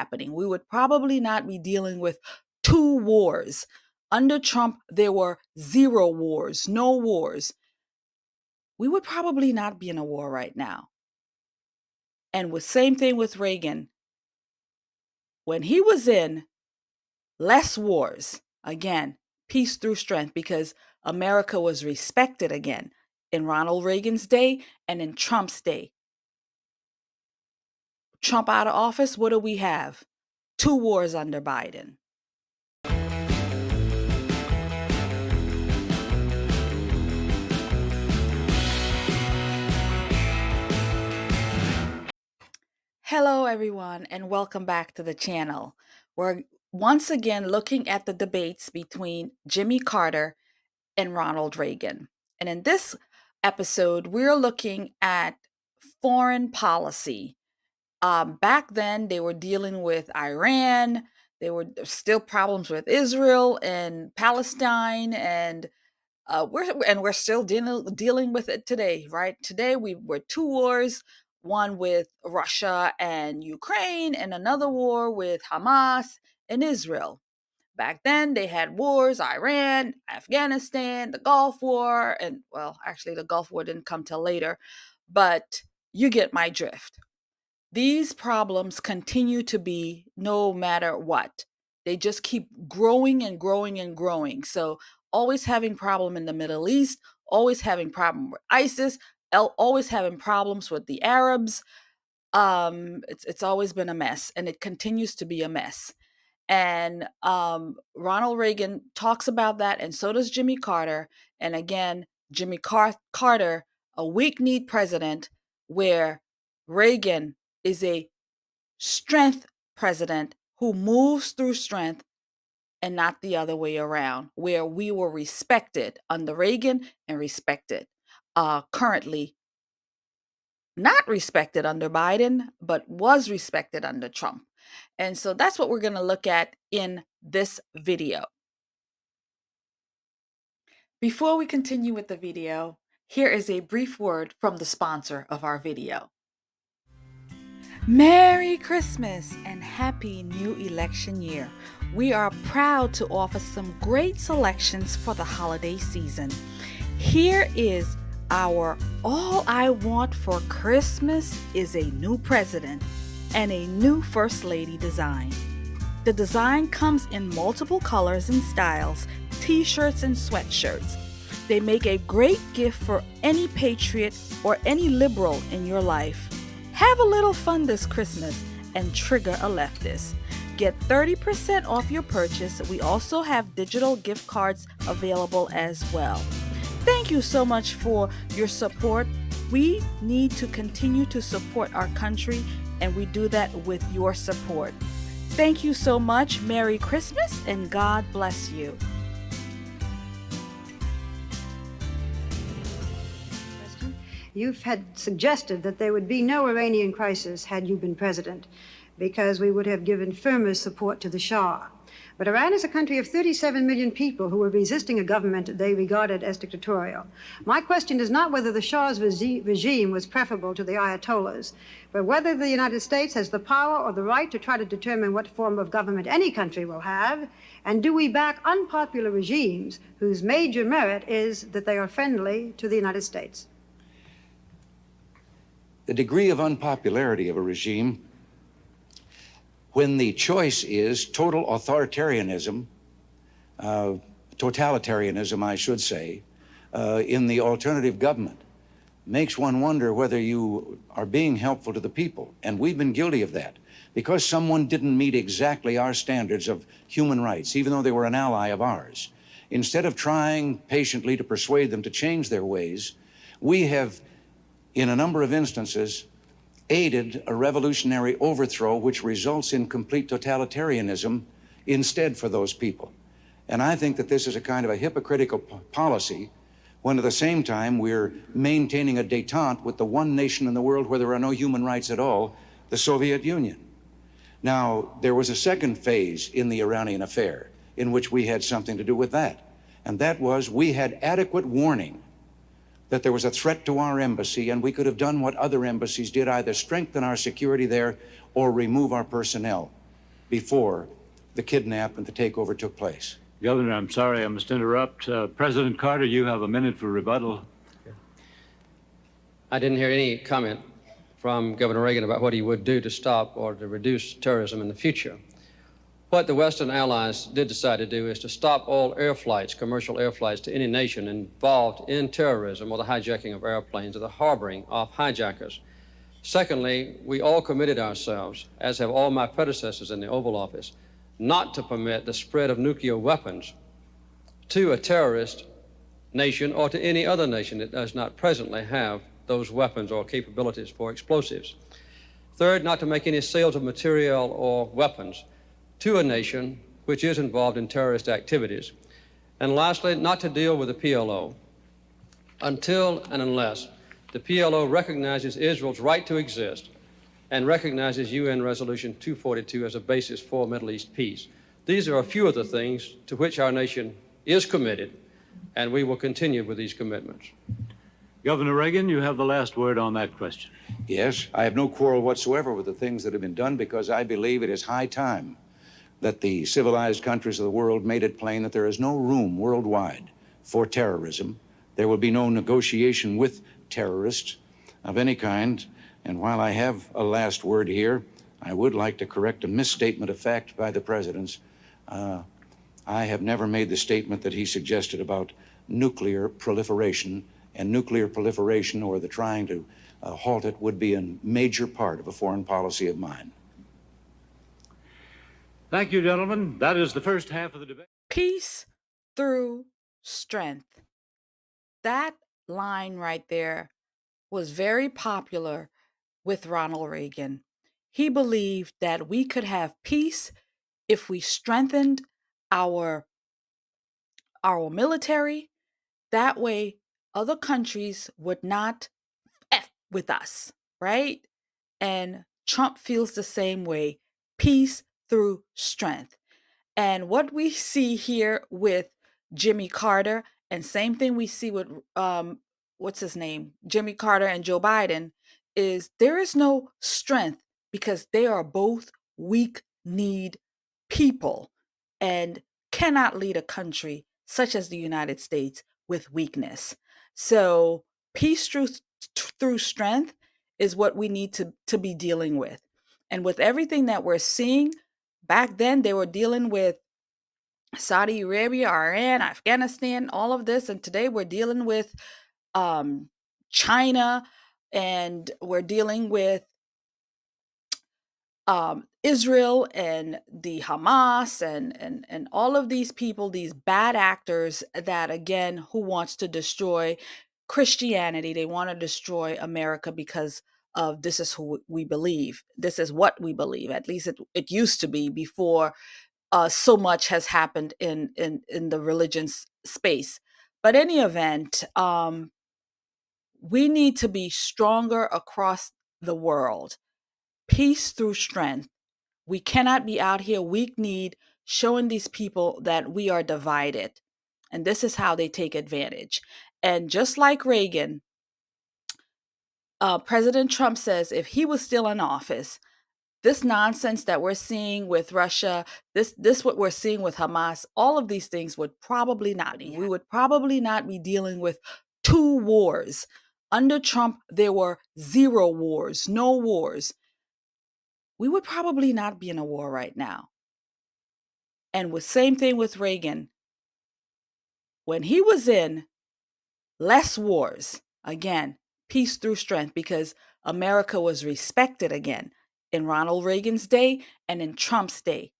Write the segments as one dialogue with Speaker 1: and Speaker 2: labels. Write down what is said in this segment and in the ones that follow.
Speaker 1: happening. We would probably not be dealing with 2 wars. Under Trump, there were 0 wars, no wars. We would probably not be in a war right now. And with same thing with Reagan. When he was in, less wars. Again, peace through strength, because America was respected again in Ronald Reagan's day and in Trump's day. Trump out of office, what do we have? 2 wars under Biden. Hello, everyone, and welcome back to the channel. We're once again looking at the debates between Jimmy Carter and Ronald Reagan. And in this episode, we're looking at foreign policy. Back then, they were dealing with Iran. There were still problems with Israel and Palestine, and we're still dealing with it today, right? Today we're 2 wars, one with Russia and Ukraine, and another war with Hamas and Israel. Back then they had wars: Iran, Afghanistan, the Gulf War, and well, actually the Gulf War didn't come till later, but you get my drift. These problems continue to be no matter what. They just keep growing and growing and growing. So always having problem in the Middle East, always having problem with ISIS, always having problems with the Arabs. It's always been a mess, and it continues to be a mess. And Ronald Reagan talks about that, and so does Jimmy Carter. And again, Jimmy Carter, a weak-kneed president, where Reagan is a strength president who moves through strength, and not the other way around, where we were respected under Reagan and respected currently not respected under Biden, but was respected under Trump. And so that's what we're going to look at in this video. Before we continue with the video, here is a brief word from the sponsor of our video. Merry Christmas and Happy New Election Year. We are proud to offer some great selections for the holiday season. Here is our All I Want for Christmas is a New President and a New First Lady design. The design comes in multiple colors and styles, t-shirts and sweatshirts. They make a great gift for any patriot or any liberal in your life. Have a little fun this Christmas and trigger a leftist. Get 30% off your purchase. We also have digital gift cards available as well. Thank you so much for your support. We need to continue to support our country, and we do that with your support. Thank you so much. Merry Christmas and God bless you.
Speaker 2: You've had suggested that there would be no Iranian crisis had you been president, because we would have given firmer support to the Shah. But Iran is a country of 37 million people who were resisting a government they regarded as dictatorial. My question is not whether the Shah's regime was preferable to the Ayatollahs, but whether the United States has the power or the right to try to determine what form of government any country will have, and do we back unpopular regimes whose major merit is that they are friendly to the United States?
Speaker 3: The degree of unpopularity of a regime, when the choice is total authoritarianism, totalitarianism, I should say, in the alternative government, makes one wonder whether you are being helpful to the people. And we've been guilty of that. Because someone didn't meet exactly our standards of human rights, even though they were an ally of ours, instead of trying patiently to persuade them to change their ways, we have, in a number of instances, aided a revolutionary overthrow which results in complete totalitarianism instead for those people. And I think that this is a kind of a hypocritical policy when at the same time we're maintaining a détente with the one nation in the world where there are no human rights at all, the Soviet Union. Now, there was a second phase in the Iranian affair in which we had something to do with that. And that was we had adequate warning that there was a threat to our embassy, and we could have done what other embassies did, either strengthen our security there or remove our personnel. before the kidnap and the takeover took place.
Speaker 4: Governor, I'm sorry, I must interrupt. President Carter, you have a minute for rebuttal.
Speaker 5: I didn't hear any comment from Governor Reagan about what he would do to stop or to reduce terrorism in the future. What the Western allies did decide to do is to stop all air flights, commercial air flights, to any nation involved in terrorism or the hijacking of airplanes or the harboring of hijackers. Secondly, we all committed ourselves, as have all my predecessors in the Oval Office, not to permit the spread of nuclear weapons to a terrorist nation or to any other nation that does not presently have those weapons or capabilities for explosives. Third, not to make any sales of material or weapons to a nation which is involved in terrorist activities. And lastly, not to deal with the PLO until and unless the PLO recognizes Israel's right to exist and recognizes UN Resolution 242 as a basis for Middle East peace. These are a few of the things to which our nation is committed, and we will continue with these commitments.
Speaker 4: Governor Reagan, you have the last word on that question.
Speaker 3: Yes, I have no quarrel whatsoever with the things that have been done, because I believe it is high time that the civilized countries of the world made it plain that there is no room worldwide for terrorism. There will be no negotiation with terrorists of any kind. And while I have a last word here, I would like to correct a misstatement of fact by the President. I have never made the statement that he suggested about nuclear proliferation, and nuclear proliferation or the trying to halt it would be a major part of a foreign policy of mine.
Speaker 4: Thank you, gentlemen. That is the first half of the debate.
Speaker 1: Peace through strength. That line right there was very popular with Ronald Reagan. He believed that we could have peace if we strengthened our military. That way, other countries would not F with us, right? And Trump feels the same way. Peace through strength. And what we see here with Jimmy Carter, and same thing we see with what's his name, Jimmy Carter and Joe Biden, is there is no strength because they are both weak-kneed people and cannot lead a country such as the United States with weakness. So peace through strength is what we need to be dealing with. And with everything that we're seeing, back then they were dealing with Saudi Arabia, Iran, Afghanistan, all of this. And today we're dealing with China, and we're dealing with Israel and the Hamas and all of these people, these bad actors that, again, who wants to destroy Christianity. They want to destroy America because of this is who we believe. This is what we believe. At least it used to be before so much has happened in the religion space. But any event, we need to be stronger across the world. Peace through strength. We cannot be out here weak-kneed, showing these people that we are divided. And this is how they take advantage. And just like Reagan, President Trump says if he was still in office, this nonsense that we're seeing with Russia, this what we're seeing with Hamas, all of these things would probably not be. We would probably not be dealing with 2 wars. Under Trump, there were 0 wars, no wars. We would probably not be in a war right now. And with same thing with Reagan. When he was in, less wars. Again, peace through strength, because America was respected again in Ronald Reagan's day and in Trump's day.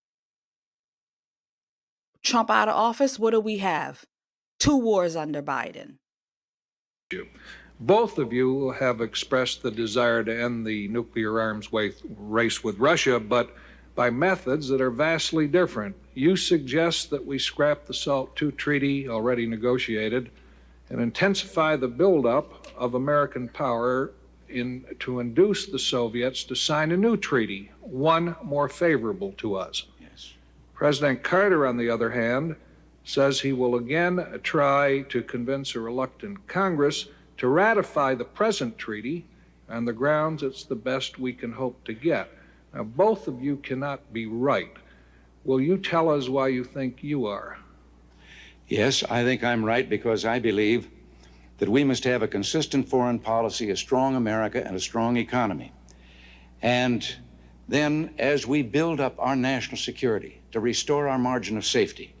Speaker 1: Trump out of office, what do we have? 2 wars under Biden.
Speaker 6: Both of you have expressed the desire to end the nuclear arms race with Russia, but by methods that are vastly different. You suggest that we scrap the SALT II treaty already negotiated and intensify the buildup of American power to induce the Soviets to sign a new treaty, one more favorable to us.
Speaker 3: Yes.
Speaker 6: President Carter, on the other hand, says he will again try to convince a reluctant Congress to ratify the present treaty on the grounds it's the best we can hope to get. Now, both of you cannot be right. Will you tell us why you think you are?
Speaker 3: Yes, I think I'm right because I believe that we must have a consistent foreign policy, a strong America, and a strong economy. And then, as we build up our national security to restore our margin of safety,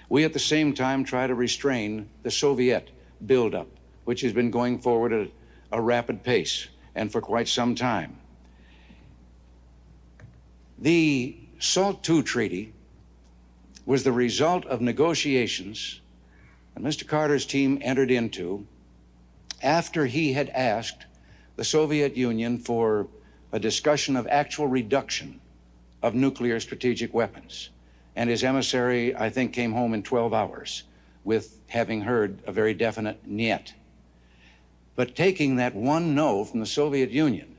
Speaker 3: we at the same time try to restrain the Soviet buildup, which has been going forward at a rapid pace and for quite some time. The SALT II treaty was the result of negotiations that Mr. Carter's team entered into after he had asked the Soviet Union for a discussion of actual reduction of nuclear strategic weapons. And his emissary, I think, came home in 12 hours with having heard a very definite niet. But taking that one no from the Soviet Union,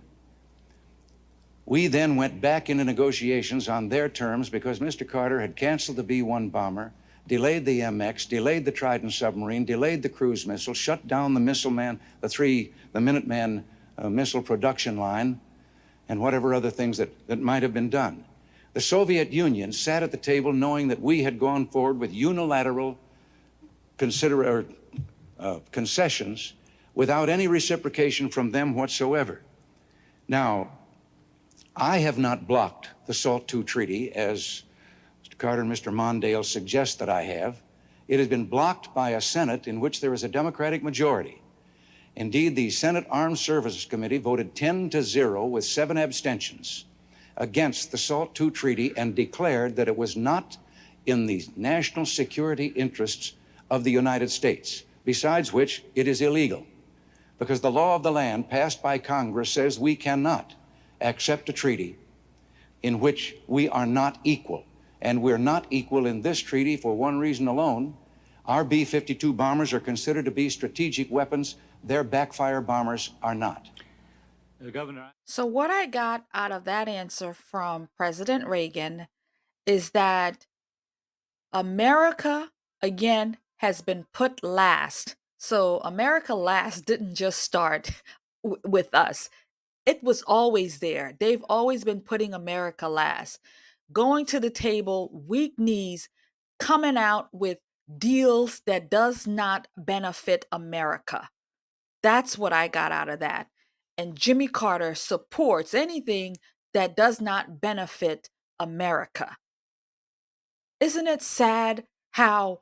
Speaker 3: we then went back into negotiations on their terms because Mr. Carter had canceled the B-1 bomber, delayed the MX, delayed the Trident submarine, delayed the cruise missile, shut down the missile man, the Minuteman missile production line, and whatever other things that might have been done. The Soviet Union sat at the table knowing that we had gone forward with unilateral concessions without any reciprocation from them whatsoever. Now, I have not blocked the SALT II treaty, as Mr. Carter and Mr. Mondale suggest that I have. It has been blocked by a Senate in which there is a Democratic majority. Indeed, the Senate Armed Services Committee voted 10-0 with 7 abstentions against the SALT II treaty and declared that it was not in the national security interests of the United States, besides which it is illegal, because the law of the land passed by Congress says we cannot accept a treaty in which we are not equal. And we're not equal in this treaty for one reason alone. Our B-52 bombers are considered to be strategic weapons. Their backfire bombers are not.
Speaker 4: Governor.
Speaker 1: So, what I got out of that answer from President Reagan is that America, again, has been put last. So, America last didn't just start with us, it was always there. They've always been putting America last, going to the table, weak knees, coming out with deals that does not benefit America. That's what I got out of that. And Jimmy Carter supports anything that does not benefit America. Isn't it sad how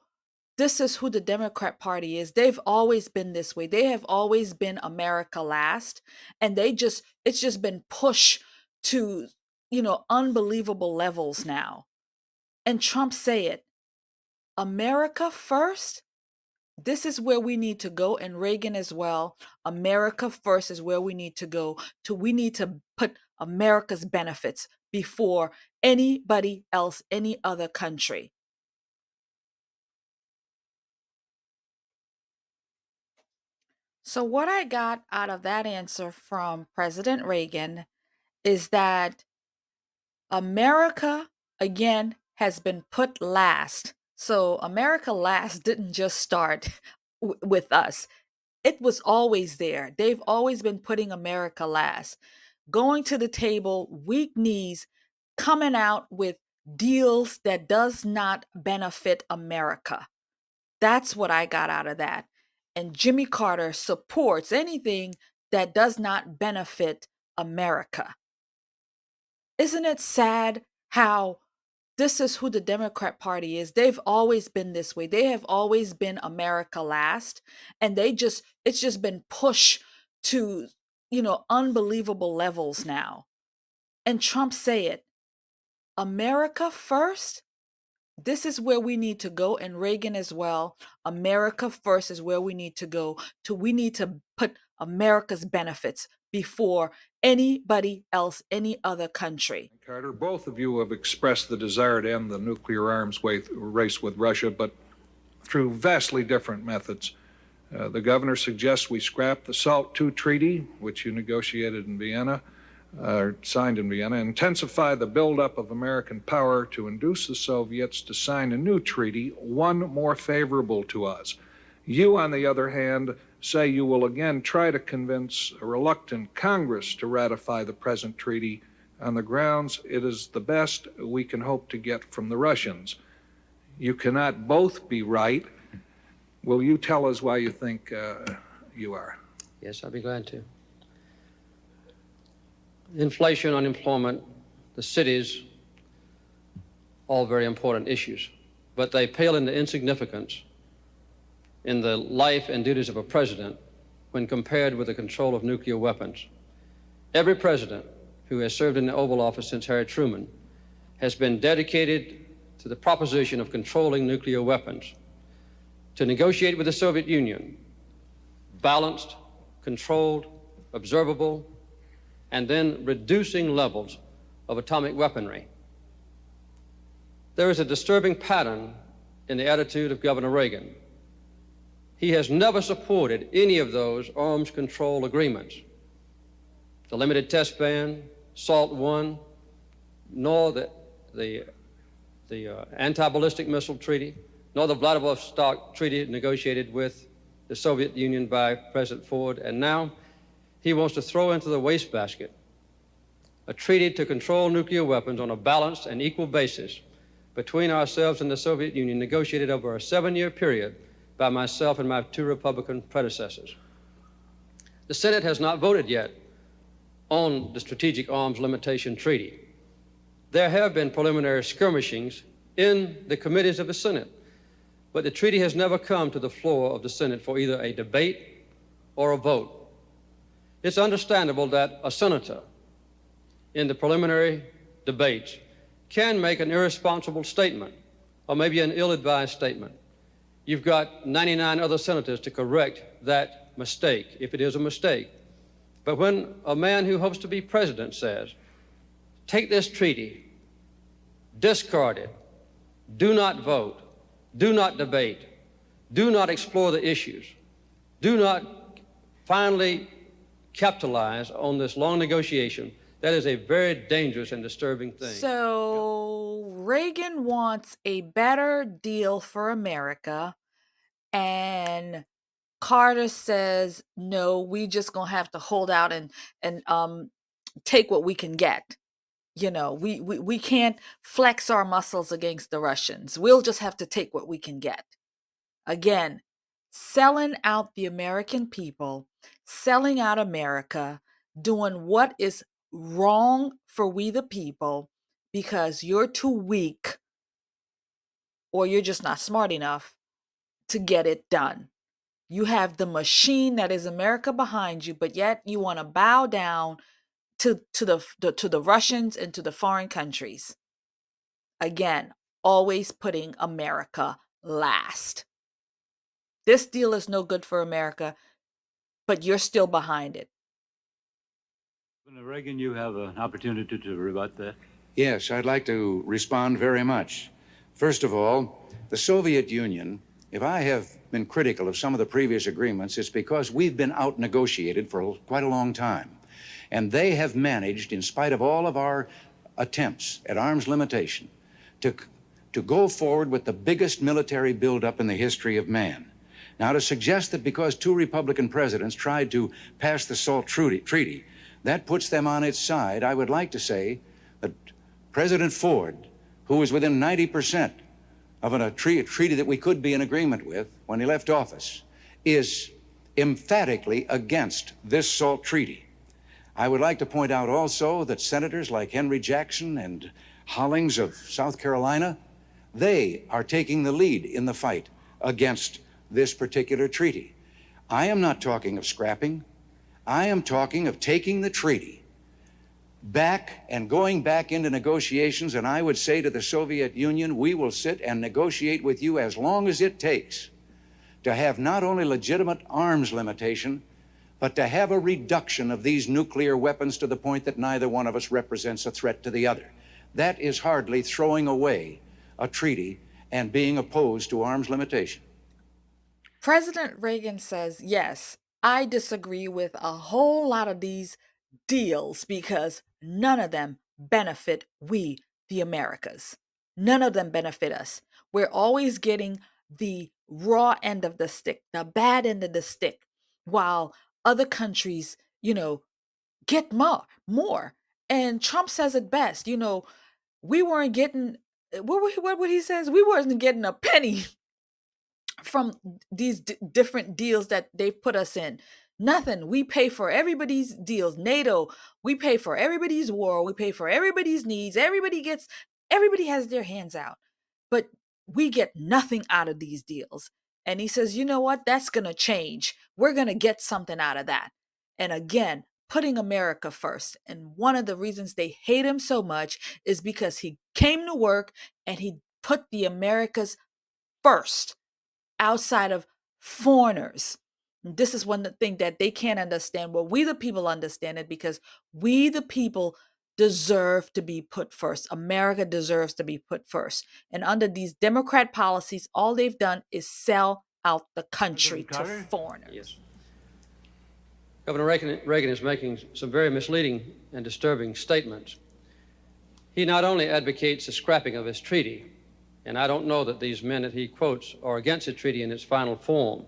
Speaker 1: this is who the Democrat Party is? They've always been this way. They have always been America last, and it's just been pushed to, unbelievable levels now. And Trump say it, America first. This is where we need to go, and Reagan as well. America first is where we need to go. We need to put America's benefits before anybody else, any other country. So, what I got out of that answer from President Reagan is that America, again, has been put last. So, America last didn't just start with us, it was always there. They've always been putting America last, going to the table, weak knees, coming out with deals that does not benefit America. That's what I got out of that. And Jimmy Carter supports anything that does not benefit America. Isn't it sad how this is who the Democrat Party is? They've always been this way. They have always been America last, and it's just been pushed to, unbelievable levels now. And Trump say it, America first. This is where we need to go, and Reagan as well. America first is where we need to go. We need to put America's benefits before anybody else, any other country.
Speaker 6: Carter, both of you have expressed the desire to end the nuclear arms race with Russia, but through vastly different methods. The governor suggests we scrap the SALT II treaty, which you negotiated in Vienna, signed in Vienna, intensify the buildup of American power to induce the Soviets to sign a new treaty, one more favorable to us. You, on the other hand, say you will again try to convince a reluctant Congress to ratify the present treaty on the grounds it is the best we can hope to get from the Russians. You cannot both be right. Will you tell us why you think you are?
Speaker 5: Yes, I'd be glad to. Inflation, unemployment, the cities, all very important issues, but they pale into insignificance in the life and duties of a president when compared with the control of nuclear weapons. Every president who has served in the Oval Office since Harry Truman has been dedicated to the proposition of controlling nuclear weapons, to negotiate with the Soviet Union, balanced, controlled, observable, and then reducing levels of atomic weaponry. There is a disturbing pattern in the attitude of Governor Reagan. He has never supported any of those arms control agreements. The limited test ban, SALT I, nor the anti-ballistic missile treaty, nor the Vladivostok treaty negotiated with the Soviet Union by President Ford, and now he wants to throw into the wastebasket a treaty to control nuclear weapons on a balanced and equal basis between ourselves and the Soviet Union, negotiated over a 7-year period by myself and my 2 Republican predecessors. The Senate has not voted yet on the Strategic Arms Limitation Treaty. There have been preliminary skirmishings in the committees of the Senate, but the treaty has never come to the floor of the Senate for either a debate or a vote. It's understandable that a senator in the preliminary debates can make an irresponsible statement or maybe an ill-advised statement. You've got 99 other senators to correct that mistake, if it is a mistake. But when a man who hopes to be president says, take this treaty, discard it, do not vote, do not debate, do not explore the issues, do not finally capitalize on this long negotiation, that is a very dangerous and disturbing thing.
Speaker 1: So Reagan wants a better deal for America, and Carter says, no, we just gonna have to hold out and take what we can get. You know, we can't flex our muscles against the Russians. We'll just have to take what we can get. Again, selling out the American people, selling out America, doing what is wrong for we the people because you're too weak or you're just not smart enough to get it done. You have the machine that is America behind you, but yet you want to bow down to the Russians and to the foreign countries. Again, always putting America last. This deal is no good for America, but you're still behind it.
Speaker 4: President Reagan, you have an opportunity to rebut that.
Speaker 3: Yes, I'd like to respond very much. First of all, the Soviet Union, if I have been critical of some of the previous agreements, it's because we've been out-negotiated for quite a long time. And they have managed, in spite of all of our attempts at arms limitation, to go forward with the biggest military buildup in the history of man. Now, to suggest that because 2 Republican presidents tried to pass the SALT treaty, that puts them on its side, I would like to say that President Ford, who was within 90% of a treaty that we could be in agreement with when he left office, is emphatically against this SALT treaty. I would like to point out also that senators like Henry Jackson and Hollings of South Carolina, they are taking the lead in the fight against this particular treaty. I am not talking of scrapping. I am talking of taking the treaty back and going back into negotiations, and I would say to the Soviet Union, we will sit and negotiate with you as long as it takes to have not only legitimate arms limitation, but to have a reduction of these nuclear weapons to the point that neither one of us represents a threat to the other. That is hardly throwing away a treaty and being opposed to arms limitation.
Speaker 1: President Reagan says, yes, I disagree with a whole lot of these deals because none of them benefit we, the Americas. None of them benefit us. We're always getting the raw end of the stick, the bad end of the stick, while other countries, get more. And Trump says it best, we weren't getting what would he says? We wasn't getting a penny from these different deals that they've put us in. Nothing. We pay for everybody's deals. NATO, we pay for everybody's war. We pay for everybody's needs. Everybody has their hands out. But we get nothing out of these deals. And he says, you know what? That's going to change. We're going to get something out of that. And again, putting America first. And one of the reasons they hate him so much is because he came to work and he put the Americas first outside of foreigners. This is one thing that they can't understand. Well, we the people understand it because we the people deserve to be put first. America deserves to be put first. And under these Democrat policies, all they've done is sell out the country to foreigners.
Speaker 5: Yes. Governor Reagan is making some very misleading and disturbing statements. He not only advocates the scrapping of his treaty, and I don't know that these men that he quotes are against the treaty in its final form,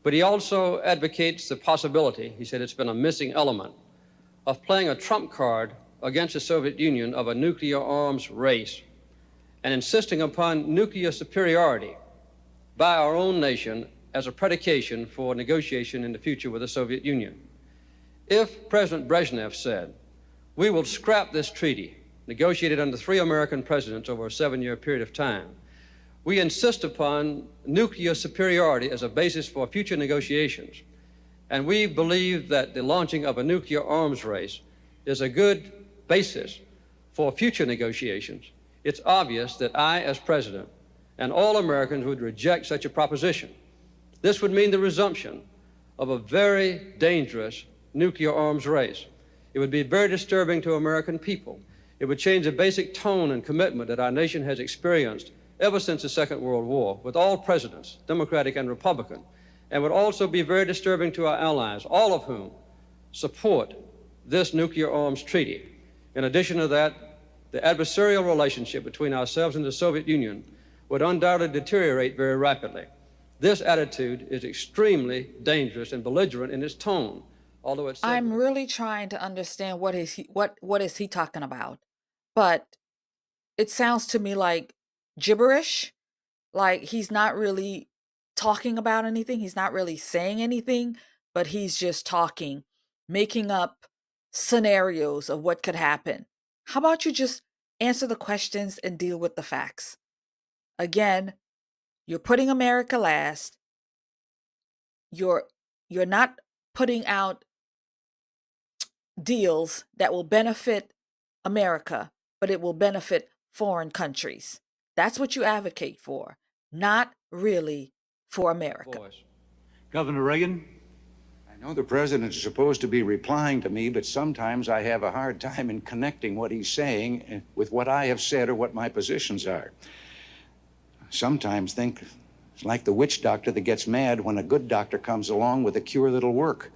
Speaker 5: but he also advocates the possibility, he said it's been a missing element, of playing a trump card against the Soviet Union of a nuclear arms race and insisting upon nuclear superiority by our own nation as a predication for negotiation in the future with the Soviet Union. If President Brezhnev said, we will scrap this treaty, negotiated under 3 American presidents over a 7-year period of time, we insist upon nuclear superiority as a basis for future negotiations, and we believe that the launching of a nuclear arms race is a good basis for future negotiations, it's obvious that I, as president, and all Americans would reject such a proposition. This would mean the resumption of a very dangerous nuclear arms race. It would be very disturbing to American people. It would change the basic tone and commitment that our nation has experienced ever since the Second World War, with all presidents, Democratic and Republican, and would also be very disturbing to our allies, all of whom support this nuclear arms treaty. In addition to that, the adversarial relationship between ourselves and the Soviet Union would undoubtedly deteriorate very rapidly. This attitude is extremely dangerous and belligerent in its tone, although it's...
Speaker 1: I'm really trying to understand what is he talking about. But it sounds to me like gibberish, like he's not really talking about anything, he's not really saying anything, but he's just talking, making up scenarios of what could happen. How about you just answer the questions and deal with the facts? Again, you're putting America last. You're not putting out deals that will benefit America, but it will benefit foreign countries. That's what you advocate for, not really for America.
Speaker 4: Governor Reagan?
Speaker 3: I know the president is supposed to be replying to me, but sometimes I have a hard time in connecting what he's saying with what I have said or what my positions are. Sometimes think it's like the witch doctor that gets mad when a good doctor comes along with a cure that'll work.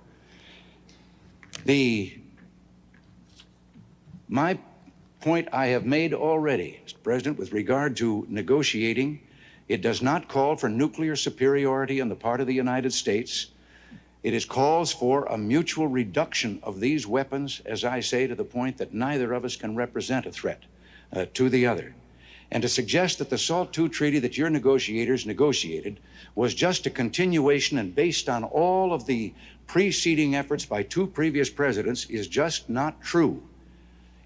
Speaker 3: My point I have made already, Mr. President, with regard to negotiating, it does not call for nuclear superiority on the part of the United States. It calls for a mutual reduction of these weapons, as I say, to the point that neither of us can represent a threat to the other. And to suggest that the SALT II treaty that your negotiators negotiated was just a continuation and based on all of the preceding efforts by 2 previous presidents is just not true.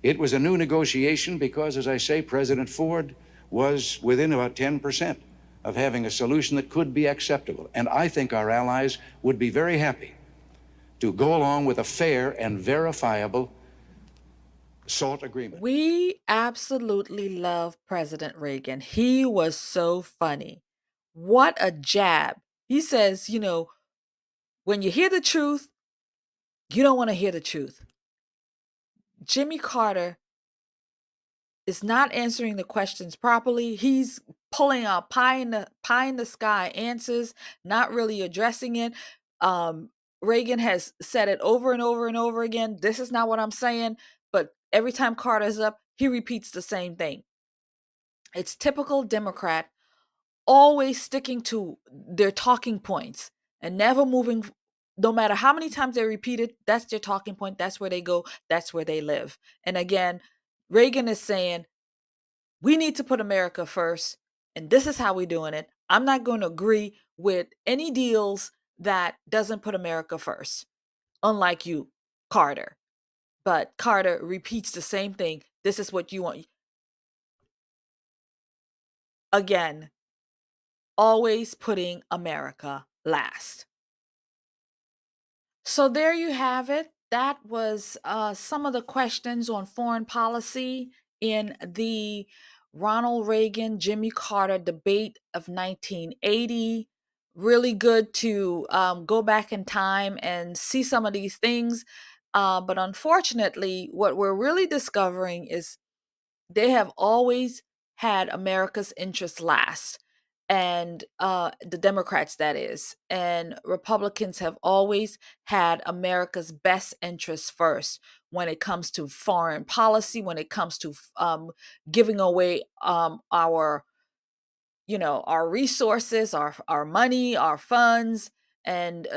Speaker 3: It was a new negotiation because, as I say, President Ford was within about 10% of having a solution that could be acceptable. And I think our allies would be very happy to go along with a fair and verifiable SALT agreement.
Speaker 1: We absolutely love President Reagan. He was so funny. What a jab. He says, when you hear the truth, you don't want to hear the truth. Jimmy Carter is not answering the questions properly. He's pulling out pie in the sky answers, not really addressing it. Reagan has said it over and over and over again. This is not what I'm saying. But every time Carter's up, he repeats the same thing. It's typical Democrat, always sticking to their talking points and never moving no matter how many times they repeat it, that's their talking point. That's where they go. That's where they live. And again, Reagan is saying, we need to put America first. And this is how we're doing it. I'm not going to agree with any deals that doesn't put America first, unlike you, Carter. But Carter repeats the same thing. This is what you want. Again, always putting America last. So there you have it. That was some of the questions on foreign policy in the Ronald Reagan Jimmy Carter debate of 1980. Really good to go back in time and see some of these things. But unfortunately, what we're really discovering is they have always had America's interests last, and the Democrats, that is, and Republicans have always had America's best interests first when it comes to foreign policy, when it comes to giving away our, our resources, our money, our funds, and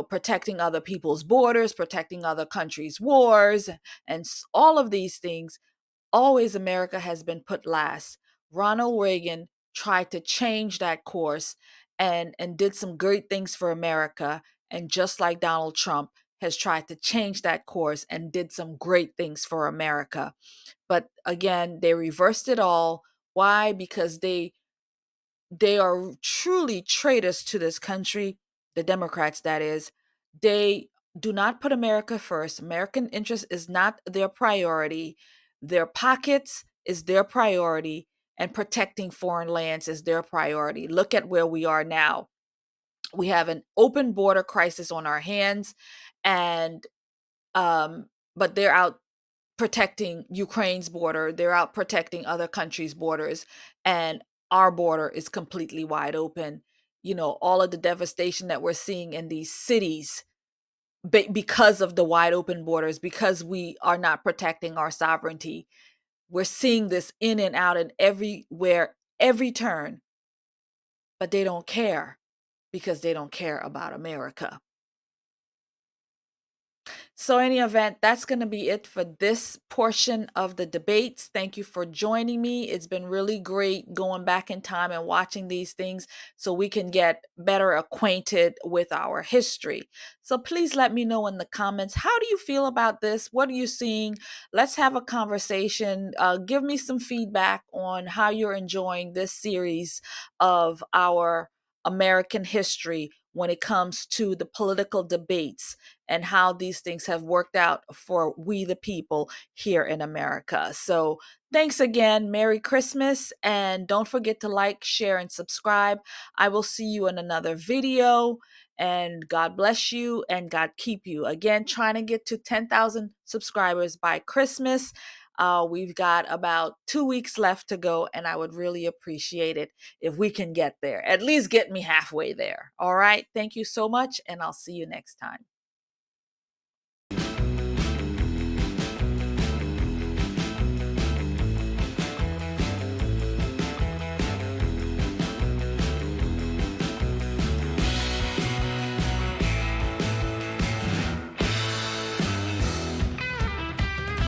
Speaker 1: protecting other people's borders, protecting other countries' wars, and all of these things. Always America has been put last. Ronald Reagan tried to change that course and did some great things for America. And just like Donald Trump has tried to change that course and did some great things for America. But again, they reversed it all. Why? Because they are truly traitors to this country, the Democrats, that is. They do not put America first. American interest is not their priority. Their pockets is their priority, and protecting foreign lands is their priority. Look at where we are now. We have an open border crisis on our hands, and but they're out protecting Ukraine's border. They're out protecting other countries' borders, and our border is completely wide open. All of the devastation that we're seeing in these cities because of the wide open borders, because we are not protecting our sovereignty. We're seeing this in and out and everywhere, every turn, but they don't care because they don't care about America. So, any event, that's going to be it for this portion of the debates. Thank you for joining me. It's been really great going back in time and watching these things so we can get better acquainted with our history. So, please let me know in the comments, how do you feel about this? What are you seeing? Let's have a conversation. Give me some feedback on how you're enjoying this series of our American history when it comes to the political debates and how these things have worked out for we the people here in America. So thanks again. Merry Christmas. And don't forget to like, share, and subscribe. I will see you in another video. And God bless you and God keep you. Again, trying to get to 10,000 subscribers by Christmas. We've got about 2 weeks left to go, and I would really appreciate it if we can get there. At least get me halfway there. All right. Thank you so much, and I'll see you next time.